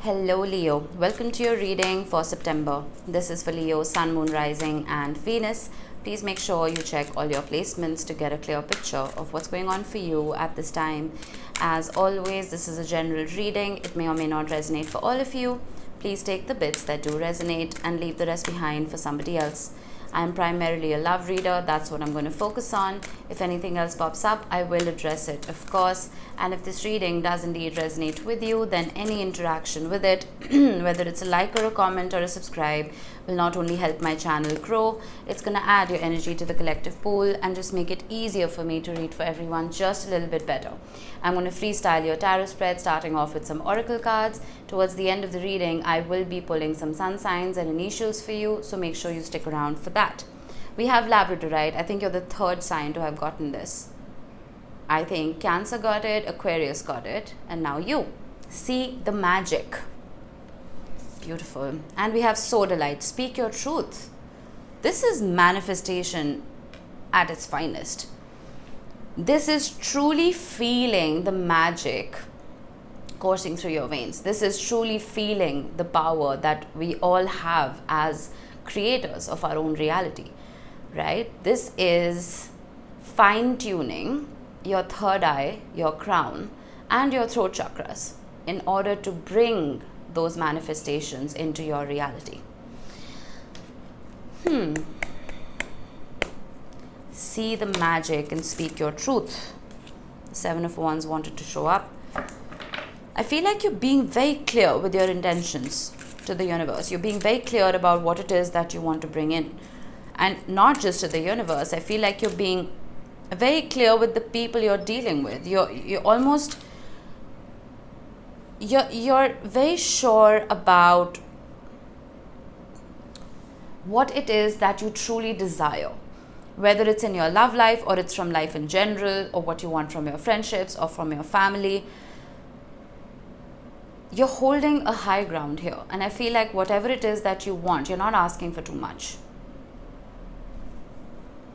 Hello Leo, welcome to your reading for September. This is for Leo, Sun, Moon, Rising and Venus. Please make sure you check all your placements to get a clear picture of what's going on for you at this time. As always, this is a general reading. It may or may not resonate for all of you. Please take the bits that do resonate and leave the rest behind for somebody else. I am primarily a love reader. That's what I'm going to focus on. If anything else pops up, I will address it, of course. And if this reading does indeed resonate with you, then any interaction with it, whether it's a like or a comment or a subscribe, will not only help my channel grow, it's going to add your energy to the collective pool and just make it easier for me to read for everyone just a little bit better. I'm going to freestyle your tarot spread, starting off with some oracle cards. Towards the end of the reading, I will be pulling some sun signs and initials for you, so make sure you stick around for that. We have Labradorite. I think you're the third sign to have gotten this. I think Cancer got it, Aquarius got it, and now you. See the magic. Beautiful. And we have Sodalite. Speak your truth. This is manifestation at its finest. This is truly feeling the magic coursing through your veins. This is truly feeling the power that we all have as creators of our own reality, right? This is fine-tuning your third eye, your crown, and your throat chakras in order to bring those manifestations into your reality. See the magic and speak your truth. The Seven of Wands wanted to show up. I feel like you're being very clear with your intentions to the universe. You're being very clear about what it is that you want to bring in. And not just to the universe. I feel like you're being very clear with the people you're dealing with. You're very sure about what it is that you truly desire, whether it's in your love life or it's from life in general, or what you want from your friendships or from your family. You're holding a high ground here, and I feel like whatever it is that you want, you're not asking for too much.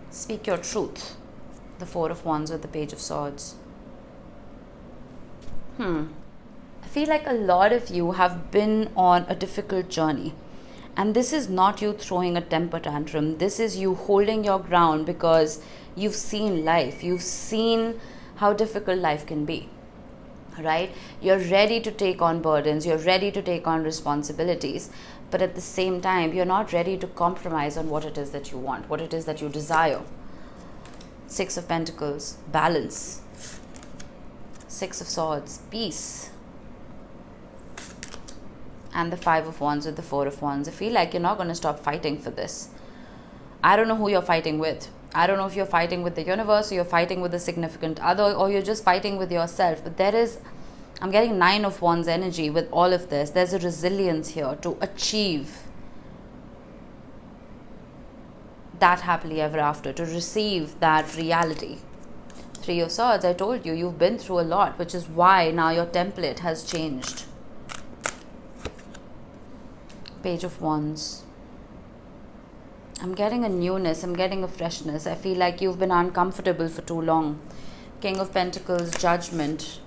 Speak your truth. The Four of Wands with the Page of Swords. I feel like a lot of you have been on a difficult journey. And this is not you throwing a temper tantrum. This is you holding your ground because you've seen life. You've seen how difficult life can be, right? You're ready to take on burdens. You're ready to take on responsibilities. But at the same time, you're not ready to compromise on what it is that you want, what it is that you desire. Six of Pentacles, balance. Six of Swords, peace. And the Five of Wands with the Four of Wands. I feel like you're not going to stop fighting for this. I don't know who you're fighting with. I don't know if you're fighting with the universe, or you're fighting with a significant other, or you're just fighting with yourself. But there is, I'm getting Nine of Wands energy with all of this. There's a resilience here to achieve that happily ever after, to receive that reality. Three of Swords, I told you, you've been through a lot, which is why now your template has changed. Page of Wands. I'm getting a newness, I'm getting a freshness. I feel like you've been uncomfortable for too long. King of Pentacles, Judgment,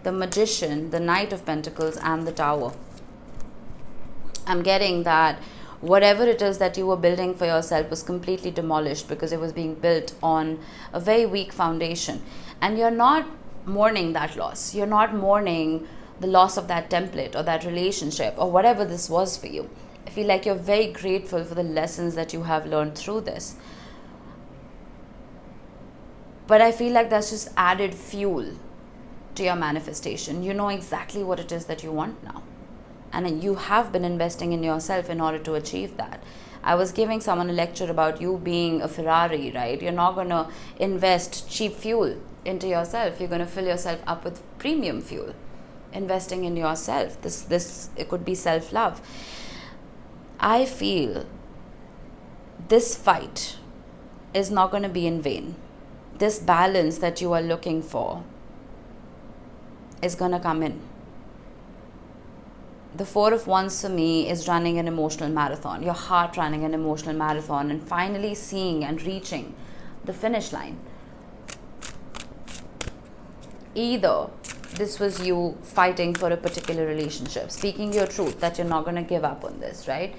the Magician, the Knight of Pentacles, and the Tower. I'm getting that whatever it is that you were building for yourself was completely demolished because it was being built on a very weak foundation. And you're not mourning that loss. You're not mourning the loss of that template or that relationship or whatever this was for you. I feel like you're very grateful for the lessons that you have learned through this. But I feel like that's just added fuel to your manifestation. You know exactly what it is that you want now. And you have been investing in yourself in order to achieve that. I was giving someone a lecture about you being a Ferrari, right? You're not going to invest cheap fuel into yourself. You're going to fill yourself up with premium fuel. Investing in yourself. This it could be self-love. I feel this fight is not going to be in vain. This balance that you are looking for is going to come in. The Four of Wands for me is running an emotional marathon. Your heart running an emotional marathon and finally seeing and reaching the finish line. Either this was you fighting for a particular relationship, speaking your truth that you're not going to give up on this, right?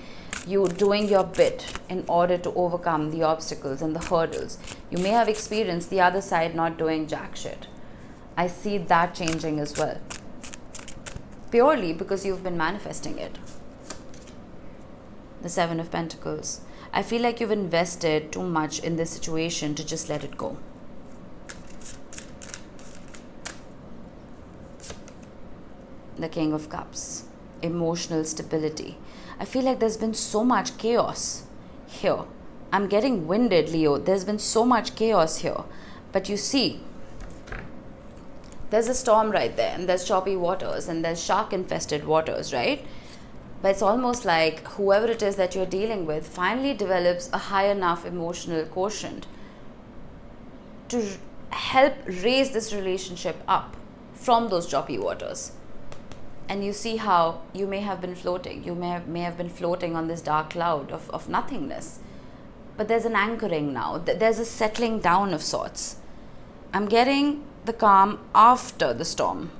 You doing your bit in order to overcome the obstacles and the hurdles. You may have experienced the other side not doing jack shit. I see that changing as well. Purely because you've been manifesting it. The Seven of Pentacles. I feel like you've invested too much in this situation to just let it go. The King of Cups. Emotional stability. I feel like there's been so much chaos here. I'm getting winded, Leo. There's been so much chaos here. But you see, there's a storm right there, and there's choppy waters, and there's shark-infested waters, right? But it's almost like whoever it is that you're dealing with finally develops a high enough emotional quotient to help raise this relationship up from those choppy waters. And you see how you may have been floating. You may have been floating on this dark cloud of nothingness. But there's an anchoring now. There's a settling down of sorts. I'm getting the calm after the storm.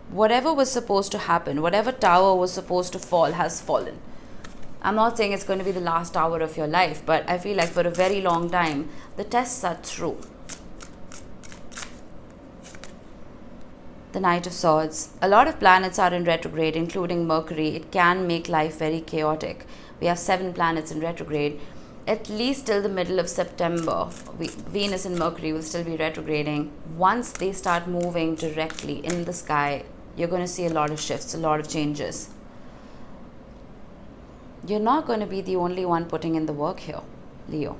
Whatever was supposed to happen, whatever tower was supposed to fall has fallen. I'm not saying it's going to be the last hour of your life, but I feel like for a very long time, the tests are through. The Knight of Swords. A lot of planets are in retrograde, including Mercury. It can make life very chaotic. We have 7 planets in retrograde. At least till the middle of September, Venus and Mercury will still be retrograding. Once they start moving directly in the sky, you're going to see a lot of shifts, a lot of changes. You're not going to be the only one putting in the work here, Leo.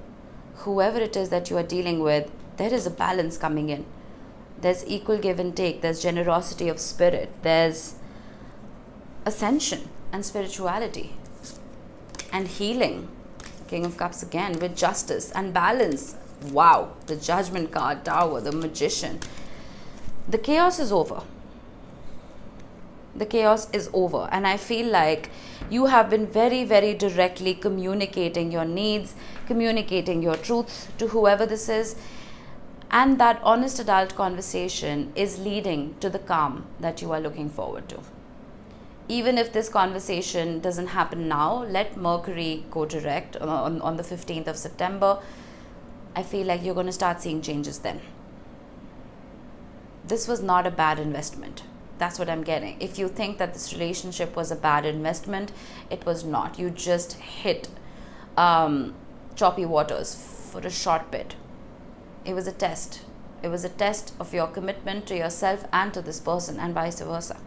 Whoever it is that you are dealing with, there is a balance coming in. There's equal give and take. There's generosity of spirit. There's ascension and spirituality and healing. King of Cups again with justice and balance. Wow. The Judgment card, Tower, the Magician. The chaos is over. The chaos is over. And I feel like you have been very, very directly communicating your needs, communicating your truths to whoever this is. And that honest adult conversation is leading to the calm that you are looking forward to. Even if this conversation doesn't happen now, let Mercury go direct on the 15th of September. I feel like you're going to start seeing changes then. This was not a bad investment. That's what I'm getting. If you think that this relationship was a bad investment, it was not. You just hit choppy waters for a short bit. It was a test. It was a test of your commitment to yourself and to this person, and vice versa.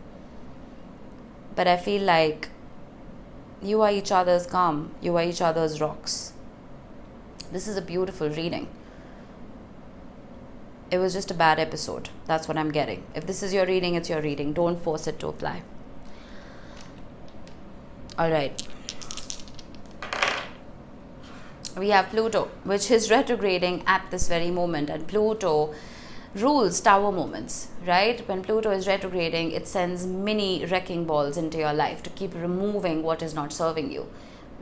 But I feel like you are each other's calm. You are each other's rocks. This is a beautiful reading. It was just a bad episode. That's what I'm getting. If this is your reading, it's your reading. Don't force it to apply. All right. We have Pluto, which is retrograding at this very moment. And Pluto rules tower moments, right? When Pluto is retrograding, it sends mini wrecking balls into your life to keep removing what is not serving you,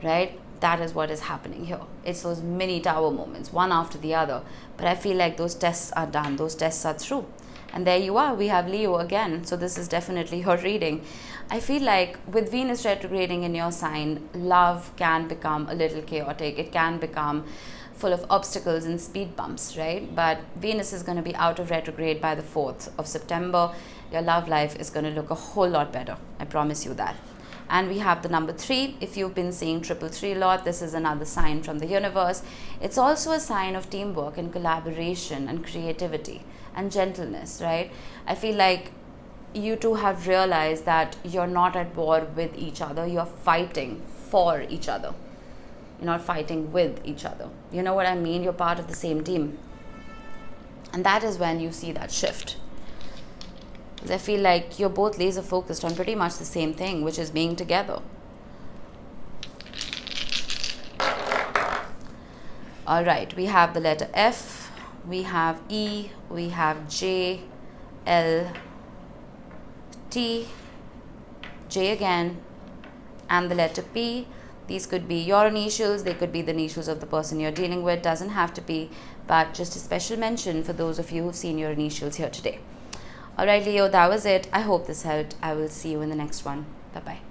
right? That is what is happening here. It's those mini tower moments, one after the other. But I feel like those tests are done. Those tests are through. And there you are. We have Leo again. So this is definitely your reading. I feel like with Venus retrograding in your sign, love can become a little chaotic. It can become full of obstacles and speed bumps, right? But Venus is going to be out of retrograde by the 4th of September. Your love life is going to look a whole lot better. I promise you that. And we have the number 3. If you've been seeing 333 a lot, this is another sign from the universe. It's also a sign of teamwork and collaboration and creativity and gentleness, right? I feel like you two have realized that you're not at war with each other. You're fighting for each other. You're not fighting with each other. You know what I mean? You're part of the same team. And that is when you see that shift. I feel like you're both laser focused on pretty much the same thing, which is being together. All right, we have the letter F, we have E, we have J, L, T, J again, and the letter P. These could be your initials, they could be the initials of the person you're dealing with, doesn't have to be, but just a special mention for those of you who've seen your initials here today. Alright, Leo, that was it. I hope this helped. I will see you in the next one. Bye bye.